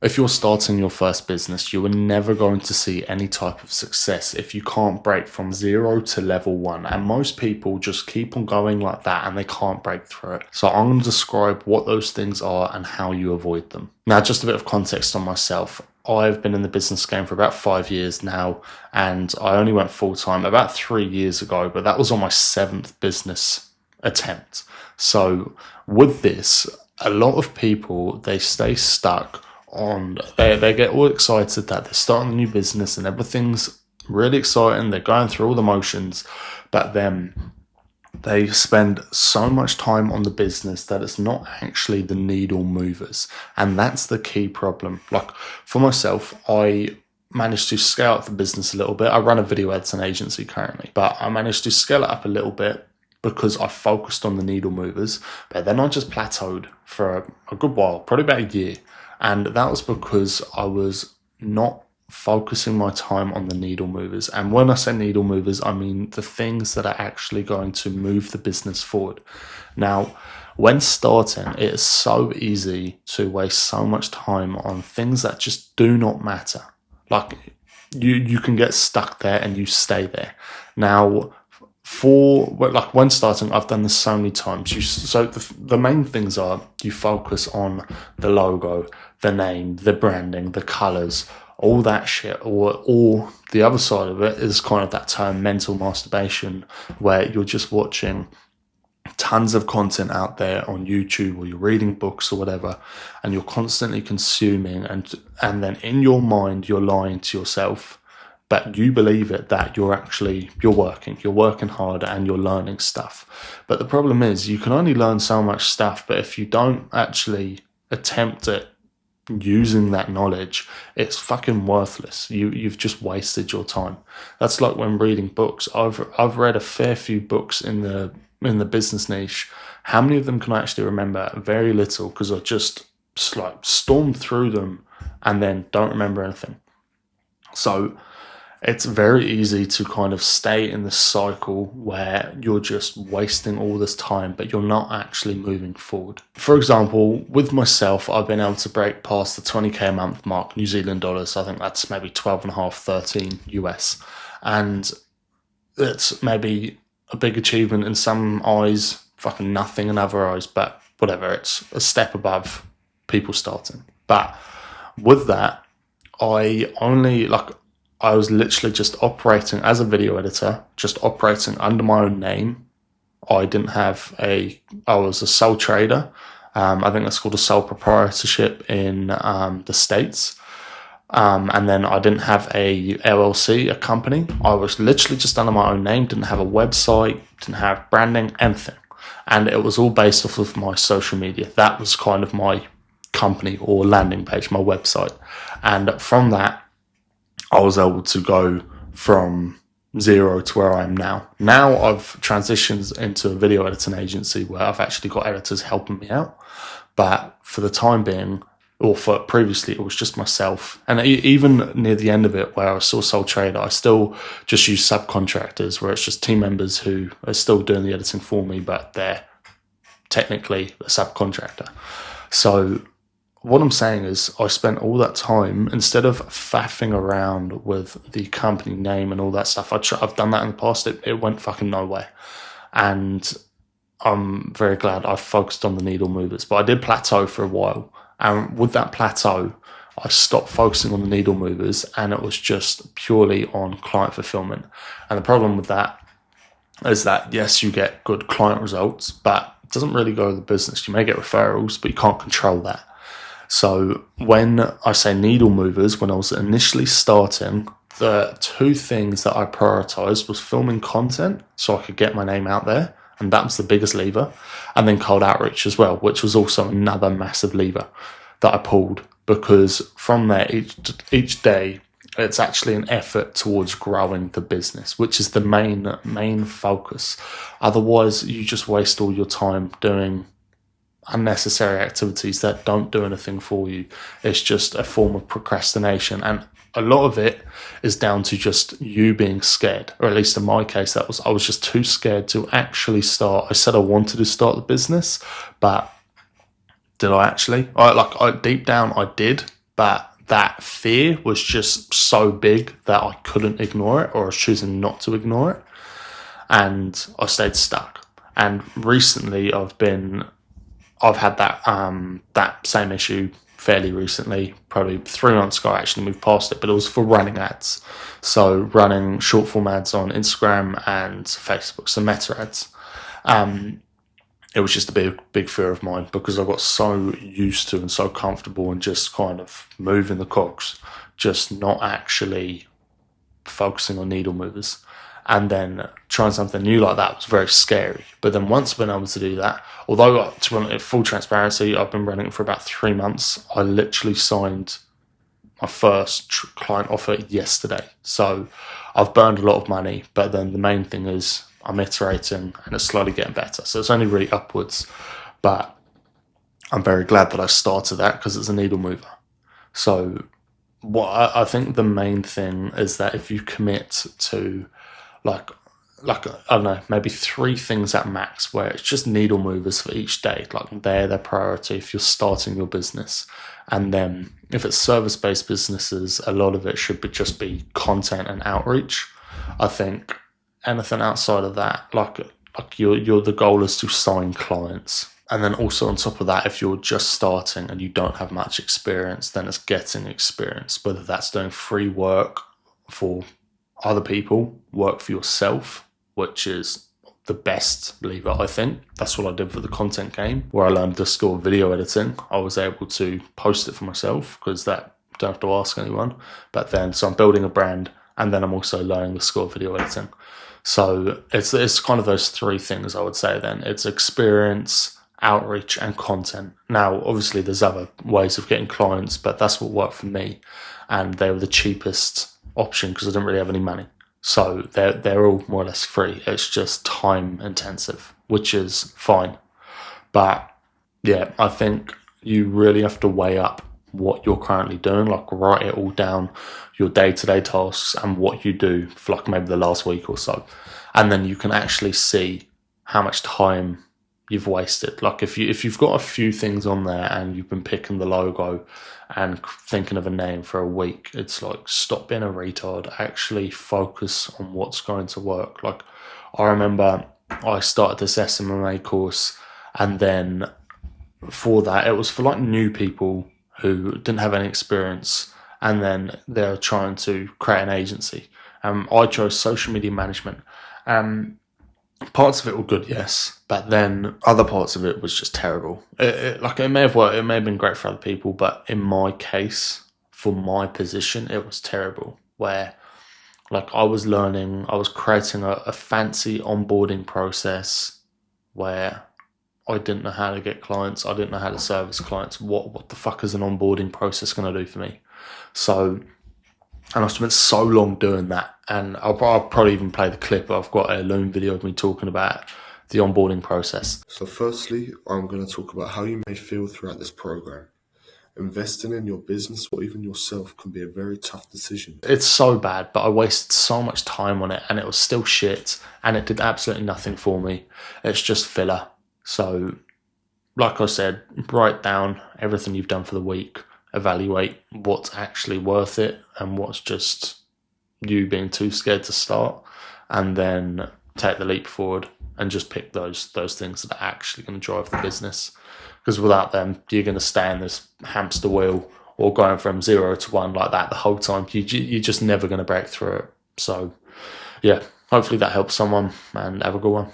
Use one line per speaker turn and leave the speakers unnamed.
If you're starting your first business, you are never going to see any type of success if you can't break from 0 to level 1. And most people just keep on going like that and they can't break through it. So I'm going to describe what those things are and how you avoid them. Now, just a bit of context on myself. I've been in the business game for about 5 years now, and I only went full time about 3 years ago, but that was on my 7th business attempt. So with this, a lot of people, they stay stuck on, they get all excited that they're starting a new business and everything's really exciting. They're going through all the motions, but then they spend so much time on the business that it's not actually the needle movers. And that's the key problem. Like for myself, I managed to scale up the business a little bit. I run a video editing agency currently, but I managed to scale it up a little bit because I focused on the needle movers. But then I just plateaued for a good while, probably about a year. And that was because I was not focusing my time on the needle movers. And when I say needle movers, I mean the things that are actually going to move the business forward. Now, when starting, it is so easy to waste so much time on things that just do not matter. Like you can get stuck there and you stay there. Now, when starting, I've done this so many times. So the main things are you focus on the logo, the name, the branding, the colors, all that shit. Or the other side of it is kind of that term mental masturbation, where you're just watching tons of content out there on YouTube, or you're reading books or whatever, and you're constantly consuming, and then in your mind you're lying to yourself. But you believe it that you're working hard and you're learning stuff. But the problem is you can only learn so much stuff, but if you don't actually attempt at using that knowledge, it's fucking worthless. You've just wasted your time. That's like when reading books. I've read a fair few books in the business niche. How many of them can I actually remember? Very little, because I just like stormed through them and then don't remember anything. So it's very easy to kind of stay in the cycle where you're just wasting all this time, but you're not actually moving forward. For example, with myself, I've been able to break past the 20k a month mark, New Zealand dollars. I think that's maybe 12.5, 13 US. And it's maybe a big achievement in some eyes, fucking nothing in other eyes, but whatever, it's a step above people starting. But with that, I was literally just operating as a video editor, just operating under my own name. I was a sole trader. I think that's called a sole proprietorship in the States. And then I didn't have a LLC, a company. I was literally just under my own name, didn't have a website, didn't have branding, anything. And it was all based off of my social media. That was kind of my company or landing page, my website. And from that, I was able to go from 0 to where I am now. Now I've transitioned into a video editing agency where I've actually got editors helping me out. But for the time being, or for previously, it was just myself. And even near the end of it, where I was still sole trader, I still just use subcontractors, where it's just team members who are still doing the editing for me, but they're technically a subcontractor. So what I'm saying is I spent all that time, instead of faffing around with the company name and all that stuff, I've done that in the past, it went fucking nowhere. And I'm very glad I focused on the needle movers. But I did plateau for a while. And with that plateau, I stopped focusing on the needle movers, and it was just purely on client fulfillment. And the problem with that is that, yes, you get good client results, but it doesn't really go to the business. You may get referrals, but you can't control that. So when I say needle movers, when I was initially starting, the two things that I prioritized was filming content so I could get my name out there, and that was the biggest lever, and then cold outreach as well, which was also another massive lever that I pulled, because from there, each day, it's actually an effort towards growing the business, which is the main focus. Otherwise, you just waste all your time doing unnecessary activities that don't do anything for you. It's just a form of procrastination, and a lot of it is down to just you being scared, or at least in my case, I was just too scared to actually start. I said I wanted to start the business, but did I actually? Deep down I did, but that fear was just so big that I couldn't ignore it, or I was choosing not to ignore it, and I stayed stuck. And recently I've had that same issue fairly recently, probably 3 months ago. I actually moved past it, but it was for running ads. So running short form ads on Instagram and Facebook, so Meta ads. It was just a big fear of mine, because I got so used to and so comfortable and just kind of moving the cogs, just not actually focusing on needle movers. And then trying something new like that was very scary. But then once I've been able to do that, although to run it full transparency, I've been running it for about 3 months. I literally signed my first client offer yesterday. So I've burned a lot of money, but then the main thing is I'm iterating and it's slowly getting better. So it's only really upwards, but I'm very glad that I started that, because it's a needle mover. So what I think the main thing is that if you commit to like I don't know, maybe 3 things at max, where it's just needle movers for each day, like they're their priority if you're starting your business. And then if it's service-based businesses, a lot of it should just be content and outreach. I think anything outside of that, like the goal is to sign clients. And then also on top of that, if you're just starting and you don't have much experience, then it's getting experience, whether that's doing free work for other people, work for yourself, which is the best lever, I think. That's what I did for the content game, where I learned the skill of video editing. I was able to post it for myself, because that don't have to ask anyone. But then, so I'm building a brand, and then I'm also learning the skill of video editing. So it's kind of those 3 things, I would say then. It's experience, outreach, and content. Now, obviously, there's other ways of getting clients, but that's what worked for me. And they were the cheapest option, because I didn't really have any money. So they're all more or less free. It's just time intensive, which is fine. But yeah, I think you really have to weigh up what you're currently doing, like write it all down, your day-to-day tasks and what you do for like maybe the last week or so. And then you can actually see how much time you've wasted. Like if you've got a few things on there and you've been picking the logo and thinking of a name for a week, it's like, stop being a retard, actually focus on what's going to work. Like I remember I started this SMMA course, and then for that it was for like new people who didn't have any experience, and then they're trying to create an agency. I chose social media management. Parts of it were good, yes, but then other parts of it was just terrible. It may have worked, it may have been great for other people, but in my case, for my position, it was terrible. Where, like, I was creating a fancy onboarding process where I didn't know how to get clients, I didn't know how to service clients. What the fuck is an onboarding process going to do for me? So, and I spent so long doing that, and I'll probably even play the clip. I've got a Loom video of me talking about the onboarding process.
So firstly, I'm going to talk about how you may feel throughout this program. Investing in your business or even yourself can be a very tough decision.
It's so bad, but I wasted so much time on it, and it was still shit, and it did absolutely nothing for me. It's just filler. So, like I said, write down everything you've done for the week, evaluate what's actually worth it and what's just you being too scared to start, and then take the leap forward and just pick those things that are actually going to drive the business. Because without them, you're going to stay in this hamster wheel, or going from 0 to 1 like that the whole time. You're just never going to break through it. So, yeah, hopefully that helps someone, and have a good one.